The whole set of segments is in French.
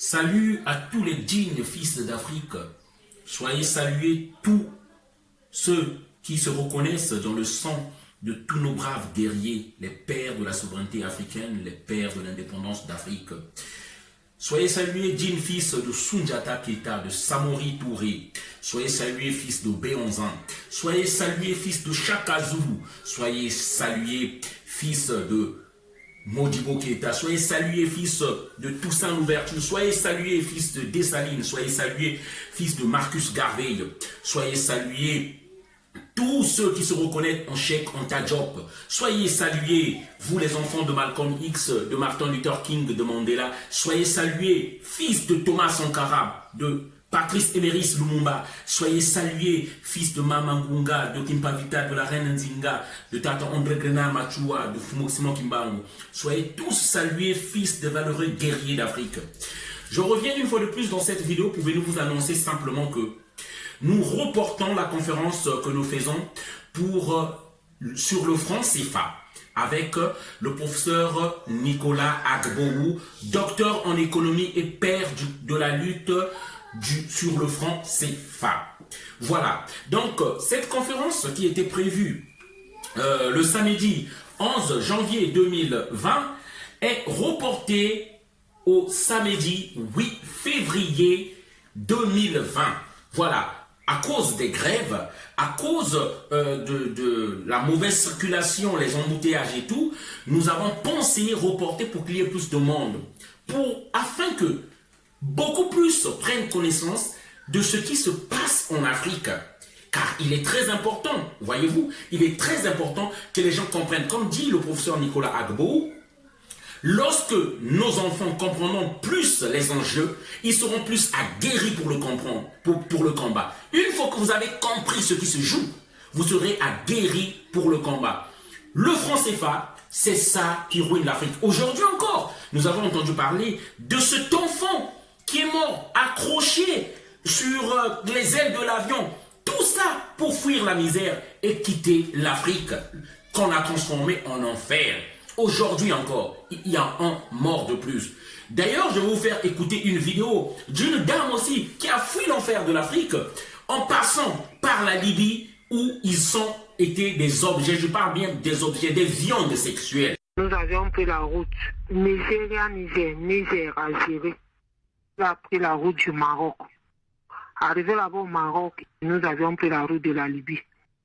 Salut à tous les dignes fils d'Afrique. Soyez salués tous ceux qui se reconnaissent dans le sang de tous nos braves guerriers, les pères de la souveraineté africaine, les pères de l'indépendance d'Afrique. Soyez salués, dignes fils de Soundiata Keita, de Samori Touré. Soyez salués, fils de Béonzan. Soyez salués, fils de Chaka Zulu. Soyez salués, fils de Modibo Keita. Soyez salués, fils de Toussaint Louverture. Soyez salués, fils de Dessalines. Soyez salués, fils de Marcus Garvey. Soyez salués, tous ceux qui se reconnaissent en Cheikh Anta Diop. Soyez salués, vous les enfants de Malcolm X, de Martin Luther King, de Mandela. Soyez salués, fils de Thomas Sankara, de Patrice Emeris Lumumba. Soyez salués, fils de Mama Ngunga, de Kimpavita, de la reine Nzinga, de Tata André Grena Machua, de Fumoximo Kimbangu. Soyez tous salués, fils de valeureux guerriers d'Afrique. Je reviens une fois de plus dans cette vidéo pour venir vous annoncer simplement que nous reportons la conférence que nous faisons sur le franc CFA avec le professeur Nicolas Agboou, docteur en économie et père de la lutte sur le franc CFA. Voilà, donc cette conférence qui était prévue le samedi 11 janvier 2020 est reportée au samedi 8 février 2020. Voilà. À cause des grèves, à cause de la mauvaise circulation, les embouteillages et tout, nous avons pensé reporter pour qu'il y ait plus de monde, afin que beaucoup plus prennent connaissance de ce qui se passe en Afrique. Car il est très important, voyez-vous, il est très important que les gens comprennent, comme dit le professeur Nicolas Agboou, lorsque nos enfants comprendront plus les enjeux, ils seront plus aguerris pour le comprendre, pour le combat. Une fois que vous avez compris ce qui se joue, vous serez aguerris pour le combat. Le franc CFA, c'est ça qui ruine l'Afrique. Aujourd'hui encore, nous avons entendu parler de cet enfant qui est mort accroché sur les ailes de l'avion. Tout ça pour fuir la misère et quitter l'Afrique qu'on a transformée en enfer. Aujourd'hui encore, il y a un mort de plus. D'ailleurs, je vais vous faire écouter une vidéo d'une dame aussi qui a fui l'enfer de l'Afrique en passant par la Libye où ils ont été des objets, je parle bien des objets, des viandes sexuelles. Nous avions pris la route Nigeria, Niger, Algérie. Nous avons pris la route du Maroc. Arrivé là-bas au Maroc, nous avions pris la route de la Libye.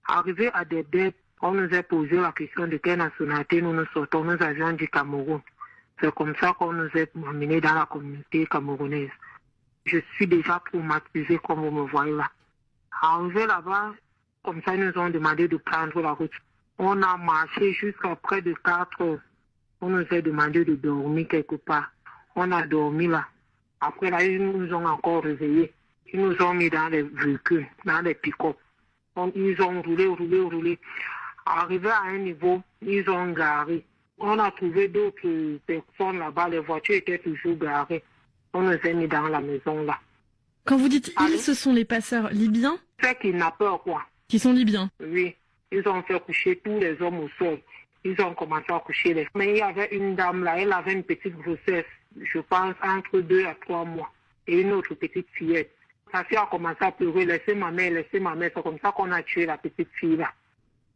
Arrivé à Debeb, on nous a posé la question de quelle nationalité nous sortons. Nous avions dit Cameroun. C'est comme ça qu'on nous a amenés dans la communauté camerounaise. Je suis déjà traumatisé comme vous me voyez là. Arrivé là-bas, comme ça, ils nous ont demandé de prendre la route. On a marché jusqu'à près de 4 heures. On nous a demandé de dormir quelque part. On a dormi là. Après là, ils nous ont encore réveillés. Ils nous ont mis dans les véhicules, dans les pick-up. Ils ont roulé. Arrivé à un niveau, ils ont garé. On a trouvé d'autres personnes là-bas, les voitures étaient toujours garées. On nous a mis dans la maison là. Quand vous dites ils, ce sont les passeurs libyens? C'est kidnappeurs quoi. Qui sont libyens? Oui, ils ont fait coucher tous les hommes au sol. Ils ont commencé à coucher les femmes. Mais il y avait une dame là, elle avait une petite grossesse, je pense entre 2 à 3 mois. Et une autre petite fillette. Sa fille a commencé à pleurer, laissez ma mère. C'est comme ça qu'on a tué la petite fille là.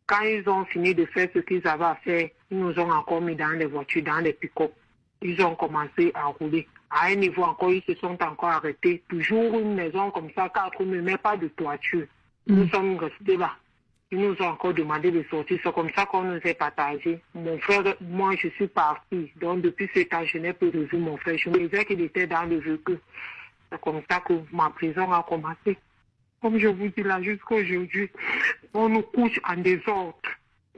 Quand ils ont fini de faire ce qu'ils avaient à faire, ils nous ont encore mis dans les voitures, dans les pick-up. Ils ont commencé à rouler. À un niveau encore, ils se sont encore arrêtés. Toujours une maison comme ça, 4 murs, mais pas de toiture. Nous sommes restés là. Ils nous ont encore demandé de sortir. C'est comme ça qu'on nous a partagé. Mon frère, moi, je suis parti. Donc, depuis ce temps, je n'ai plus revu mon frère. Je me disais qu'il était dans le véhicule. C'est comme ça que ma prison a commencé. Comme je vous dis là, jusqu'à aujourd'hui, on nous couche en désordre.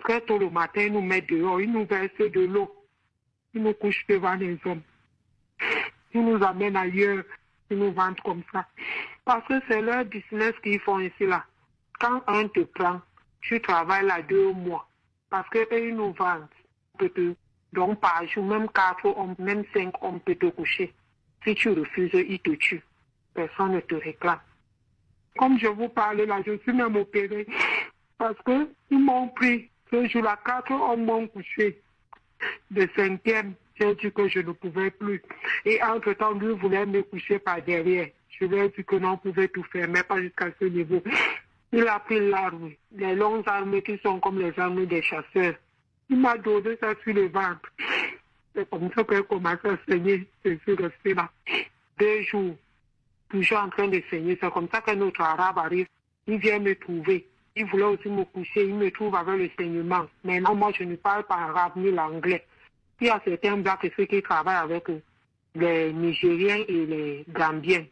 Très tôt le matin, ils nous mettent dehors, ils nous versent de l'eau. Ils nous couchent devant les hommes. Ils nous amènent ailleurs, ils nous vendent comme ça. Parce que c'est leur business qu'ils font ici là. Quand un te prend, tu travailles là 2 mois. Parce qu'eux, ils nous vendent. Donc par jour, même 4 hommes, même 5 hommes peuvent te coucher. Si tu refuses, ils te tuent. Personne ne te réclame. Comme je vous parle là, je suis même opéré parce qu'ils m'ont pris. Ce jour-là, 4 hommes m'ont couché. De 5e, J'ai dit que je ne pouvais plus. Et entre-temps, lui voulait me coucher par derrière. Je lui ai dit que non, on pouvait tout faire, mais pas jusqu'à ce niveau. Il a pris l'arme, les longues armes qui sont comme les armes des chasseurs. Il m'a donné ça sur le ventre. C'est comme ça qu'elle commence à saigner. Je suis restée là 2 jours, toujours en train de saigner. C'est comme ça qu'un autre arabe arrive. Il vient me trouver. Il voulait aussi me coucher. Il me trouve avec le saignement. Maintenant, moi, je ne parle pas arabe ni l'anglais. Il y a certains blacks qui travaillent avec les Nigériens et les Gambiens.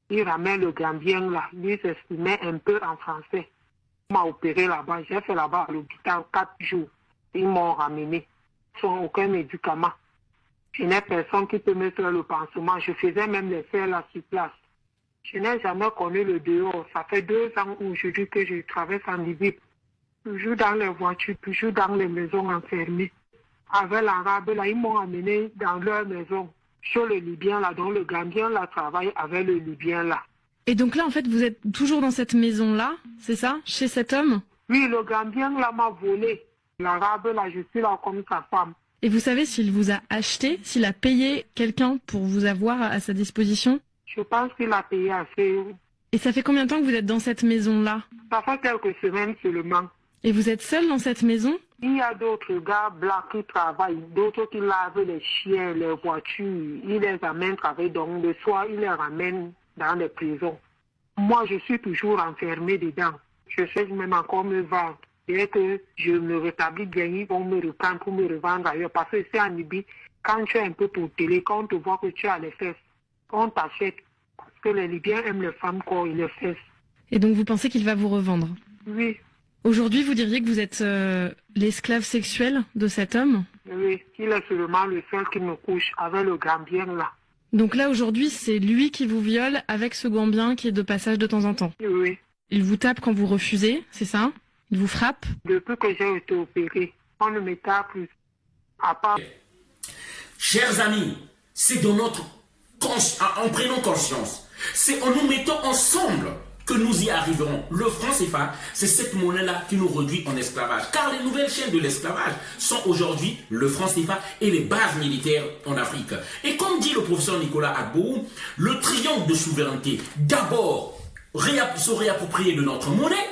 Ils ramènent le Gambien là. Lui s'exprimait un peu en français. Il m'a opéré là-bas. J'ai fait là-bas à l'hôpital 4 jours. Ils m'ont ramené sans aucun médicament. Je n'ai personne qui peut me faire le pansement. Je faisais même les faire là sur place. Je n'ai jamais connu le dehors. Ça fait 2 ans aujourd'hui que je traverse en Libye. Toujours dans les voitures, toujours dans les maisons enfermées. Avec l'arabe, là, ils m'ont amené dans leur maison. Sur le Libyen, là, dont le Gambien, là, travaille avec le Libyen, là. Et donc là, en fait, vous êtes toujours dans cette maison-là, c'est ça? Chez cet homme? Oui, le Gambien, là, m'a volé. L'arabe, là, je suis là comme sa femme. Et vous savez s'il vous a acheté, s'il a payé quelqu'un pour vous avoir à sa disposition? Je pense qu'il a payé assez. Et ça fait combien de temps que vous êtes dans cette maison-là? Ça fait quelques semaines seulement. Et vous êtes seul dans cette maison? Il y a d'autres gars blancs qui travaillent, d'autres qui lavent les chiens, les voitures. Ils les amènent travailler. Donc le soir, ils les ramènent dans les prisons. Moi, je suis toujours enfermée dedans. Je sais même encore me vendre. Dès que je me rétablis bien, ils vont me reprendre pour me revendre ailleurs. Parce que c'est en Libye, quand tu es un peu pour télé, quand on te voit que tu as les fesses, on t'achète. Parce que les Libyens aiment les femmes corps et les fesses. Et donc vous pensez qu'il va vous revendre? Oui. Aujourd'hui, vous diriez que vous êtes l'esclave sexuel de cet homme? Oui, il est seulement le seul qui me couche avec le Gambien là. Donc là, aujourd'hui, c'est lui qui vous viole avec ce Gambien qui est de passage de temps en temps? Oui. Il vous tape quand vous refusez, c'est ça? Il vous frappe? Depuis que j'ai été opéré, on ne me tape plus. À part... Chers amis, c'est de en prenant conscience, c'est en nous mettant ensemble que nous y arriverons. Le franc CFA, c'est cette monnaie-là qui nous réduit en esclavage. Car les nouvelles chaînes de l'esclavage sont aujourd'hui le franc CFA et les bases militaires en Afrique. Et comme dit le professeur Nicolas Agbo, le triangle de souveraineté, d'abord, se réapproprier de notre monnaie.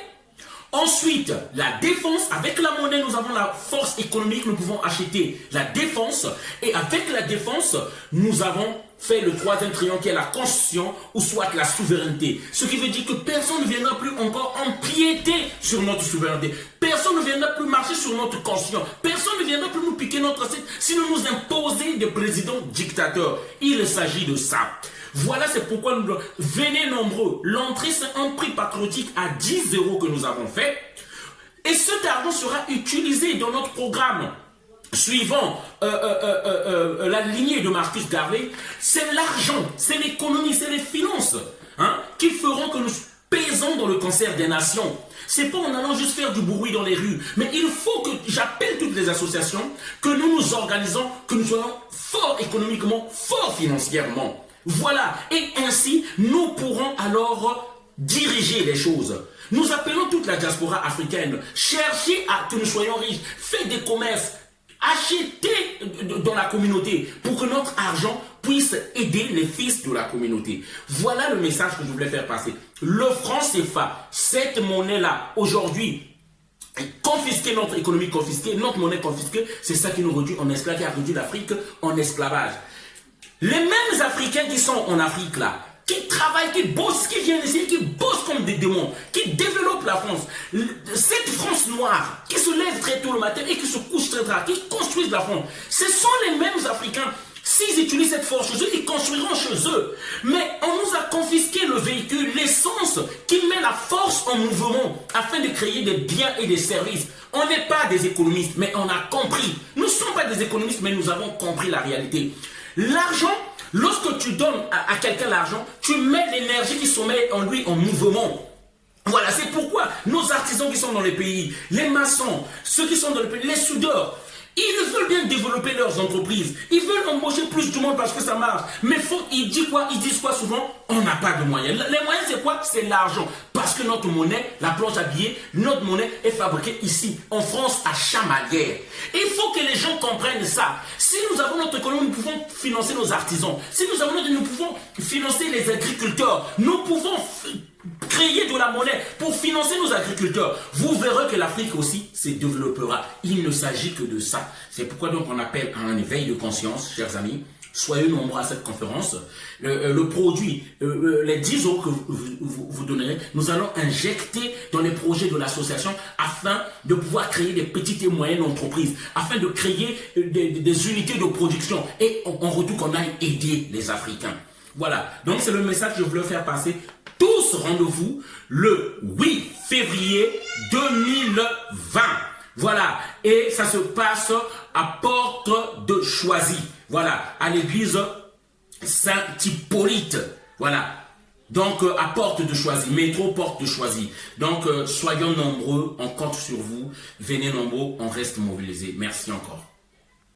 Ensuite, la défense. Avec la monnaie, nous avons la force économique, nous pouvons acheter la défense. Et avec la défense, nous avons fait le 3e triangle qui est la constitution ou soit la souveraineté. Ce qui veut dire que personne ne viendra plus encore empiéter sur notre souveraineté. Personne ne viendra plus marcher sur notre constitution. Personne ne viendra plus nous piquer notre assiette, sinon nous imposer des présidents dictateurs. Il s'agit de ça. Voilà, c'est pourquoi nous venez nombreux. L'entrée, c'est un prix patriotique à 10 € que nous avons fait. Et cet argent sera utilisé dans notre programme. Suivant la lignée de Marcus Garvey, c'est l'argent, c'est l'économie, c'est les finances qui feront que nous pèsons dans le concert des nations. C'est pas en allant juste faire du bruit dans les rues, mais il faut que j'appelle toutes les associations, que nous nous organisons, que nous soyons forts économiquement, forts financièrement. Voilà, et ainsi, nous pourrons alors diriger les choses. Nous appelons toute la diaspora africaine, cherchez à que nous soyons riches, faites des commerces, achetez dans la communauté pour que notre argent puisse aider les fils de la communauté. Voilà le message que je voulais faire passer. Le franc CFA, cette monnaie-là, aujourd'hui, confisquer notre économie, confisquer notre monnaie confisquée, c'est ça qui nous réduit en esclavage, qui a réduit l'Afrique en esclavage. Les mêmes Africains qui sont en Afrique là, qui travaillent, qui bossent, qui viennent ici, qui bossent comme des démons, qui développent la France. Cette France noire qui se lève très tôt le matin et qui se couche très tard, qui construisent la France. Ce sont les mêmes Africains. S'ils utilisent cette force chez eux, ils construiront chez eux. Mais on nous a confisqué le véhicule, l'essence qui met la force en mouvement afin de créer des biens et des services. On n'est pas des économistes, mais on a compris. Nous ne sommes pas des économistes, mais nous avons compris la réalité. L'argent, lorsque tu donnes à quelqu'un l'argent, tu mets l'énergie qui se met en lui en mouvement. Voilà, c'est pourquoi nos artisans qui sont dans les pays, les maçons, ceux qui sont dans les pays, les soudeurs, ils veulent bien développer leurs entreprises. Ils veulent embaucher plus de monde parce que ça marche. Mais ils disent quoi souvent? On n'a pas de moyens. Les moyens, c'est quoi? C'est l'argent. parce que notre monnaie, la planche à billets, notre monnaie est fabriquée ici, en France, à Chamalières. Il faut que les gens comprennent ça. Si nous avons notre économie, nous pouvons financer nos artisans. Si nous avons nous pouvons financer les agriculteurs. Nous pouvons créer de la monnaie pour financer nos agriculteurs. Vous verrez que l'Afrique aussi se développera. Il ne s'agit que de ça. C'est pourquoi donc on appelle à un éveil de conscience, chers amis. Soyez nombreux à cette conférence. Le produit, les 10 euros que vous donnerez, nous allons injecter dans les projets de l'association afin de pouvoir créer des petites et moyennes entreprises, afin de créer des unités de production et en retour qu'on aille aider les Africains. Voilà, donc c'est le message que je voulais faire passer. Tous rendez-vous le 8 février 2020. Voilà, et ça se passe à Porte de Choisy. Voilà, à l'église Saint-Hippolyte. Voilà, donc à Porte de Choisy, métro Porte de Choisy. Donc soyons nombreux, on compte sur vous. Venez nombreux, on reste mobilisés. Merci encore.